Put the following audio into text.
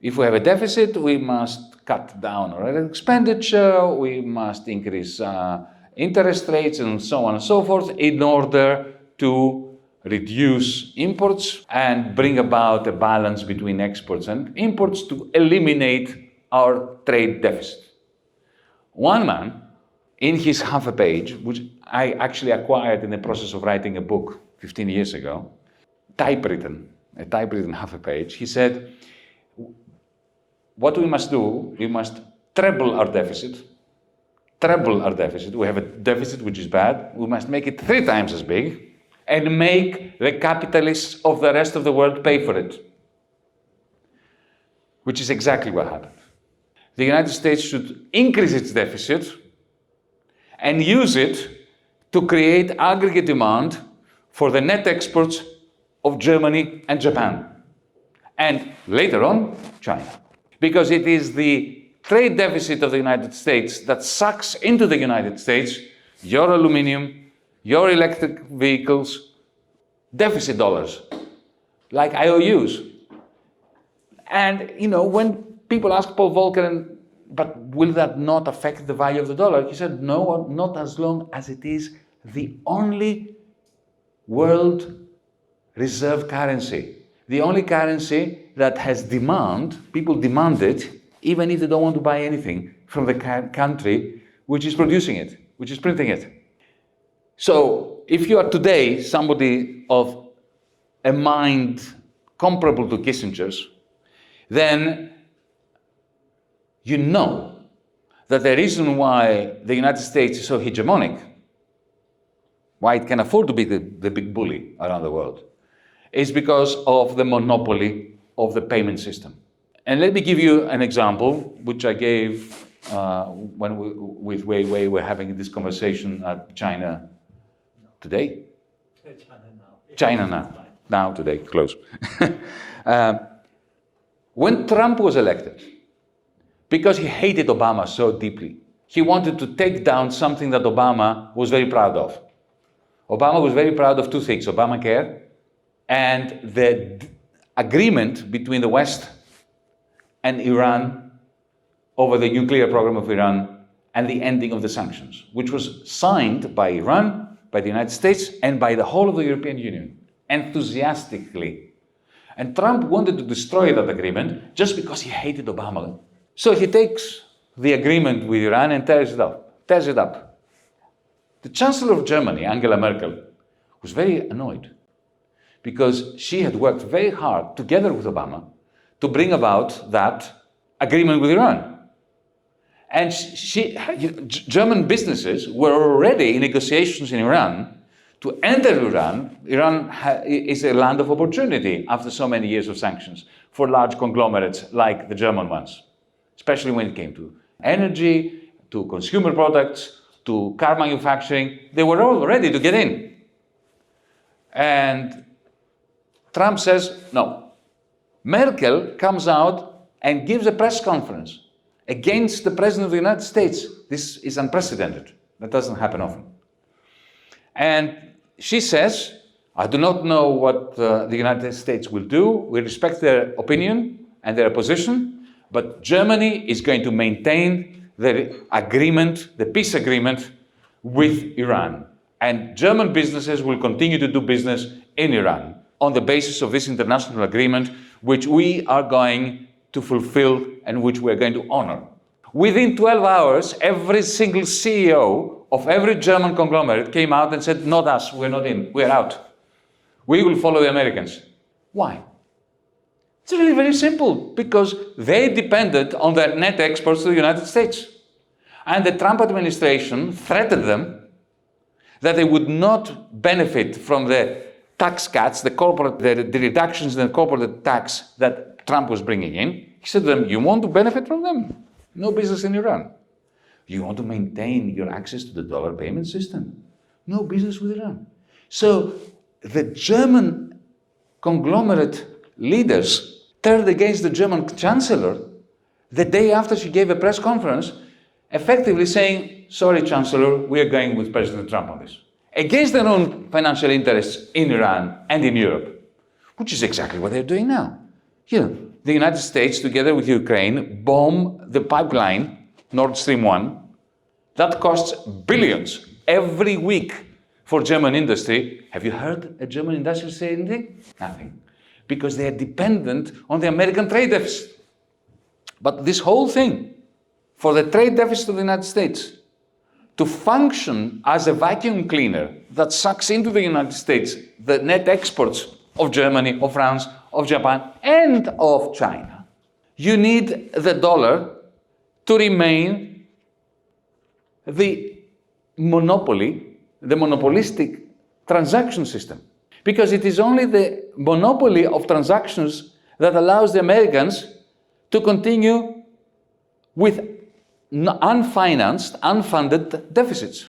If we have a deficit, we must cut down our expenditure, we must increase interest rates and so on and so forth in order to reduce imports and bring about a balance between exports and imports to eliminate our trade deficit. One man, in his half a page, which I actually acquired in the process of writing a book 15 years ago, typewritten half a page, he said, what we must do, we must treble our deficit. We have a deficit which is bad. We must make it 3 times as big and make the capitalists of the rest of the world pay for it. Which is exactly what happened. The United States should increase its deficit and use it to create aggregate demand for the net exports of Germany and Japan. And later on, China. Because it is the trade deficit of the United States that sucks into the United States your aluminum, your electric vehicles, deficit dollars, like IOUs. And, when people ask Paul Volcker, but will that not affect the value of the dollar? He said, no, not as long as it is the only world reserve currency. The only currency that has demand, people demand it, even if they don't want to buy anything from the country which is producing it, which is printing it. So, if you are today somebody of a mind comparable to Kissinger's, then you know that the reason why the United States is so hegemonic, why it can afford to be the big bully around the world, is because of the monopoly of the payment system. And let me give you an example, which I gave when we were having this conversation at China today. China now. Now, today, close. When Trump was elected, because he hated Obama so deeply, he wanted to take down something that Obama was very proud of. Obama was very proud of 2 things, Obamacare and the agreement between the West and Iran over the nuclear program of Iran and the ending of the sanctions, which was signed by Iran, by the United States, and by the whole of the European Union, enthusiastically. And Trump wanted to destroy that agreement just because he hated Obama. So he takes the agreement with Iran and tears it up. The Chancellor of Germany, Angela Merkel, was very annoyed because she had worked very hard together with Obama to bring about that agreement with Iran. And German businesses were already in negotiations in Iran to enter Iran. Iran is a land of opportunity after so many years of sanctions for large conglomerates like the German ones, especially when it came to energy, to consumer products, to car manufacturing. They were all ready to get in. And Trump says, no. Merkel comes out and gives a press conference against the President of the United States. This is unprecedented. That doesn't happen often. And she says, I do not know what the United States will do. We respect their opinion and their position, but Germany is going to maintain the agreement, the peace agreement with Iran. And German businesses will continue to do business in Iran on the basis of this international agreement, which we are going to fulfill and which we are going to honor. Within 12 hours, every single CEO of every German conglomerate came out and said, not us, we're not in, we're out. We will follow the Americans. Why? It's really very simple, because they depended on their net exports to the United States. And the Trump administration threatened them that they would not benefit from the tax cuts, the reductions in the corporate tax that Trump was bringing in. He said to them, you want to benefit from them? No business in Iran. You want to maintain your access to the dollar payment system? No business with Iran. So the German conglomerate leaders turned against the German chancellor the day after she gave a press conference, effectively saying, sorry, Chancellor, we are going with President Trump on this. Against their own financial interests in Iran and in Europe, which is exactly what they're doing now. the United States, together with Ukraine, bomb the pipeline, Nord Stream 1, that costs billions every week for German industry. Have you heard a German industry say anything? Nothing. Because they are dependent on the American trade deficit. But this whole thing, for the trade deficit of the United States to function as a vacuum cleaner that sucks into the United States the net exports of Germany, of France, of Japan, and of China, you need the dollar to remain the monopoly, the monopolistic transaction system. Because it is only the monopoly of transactions that allows the Americans to continue with unfinanced, unfunded deficits.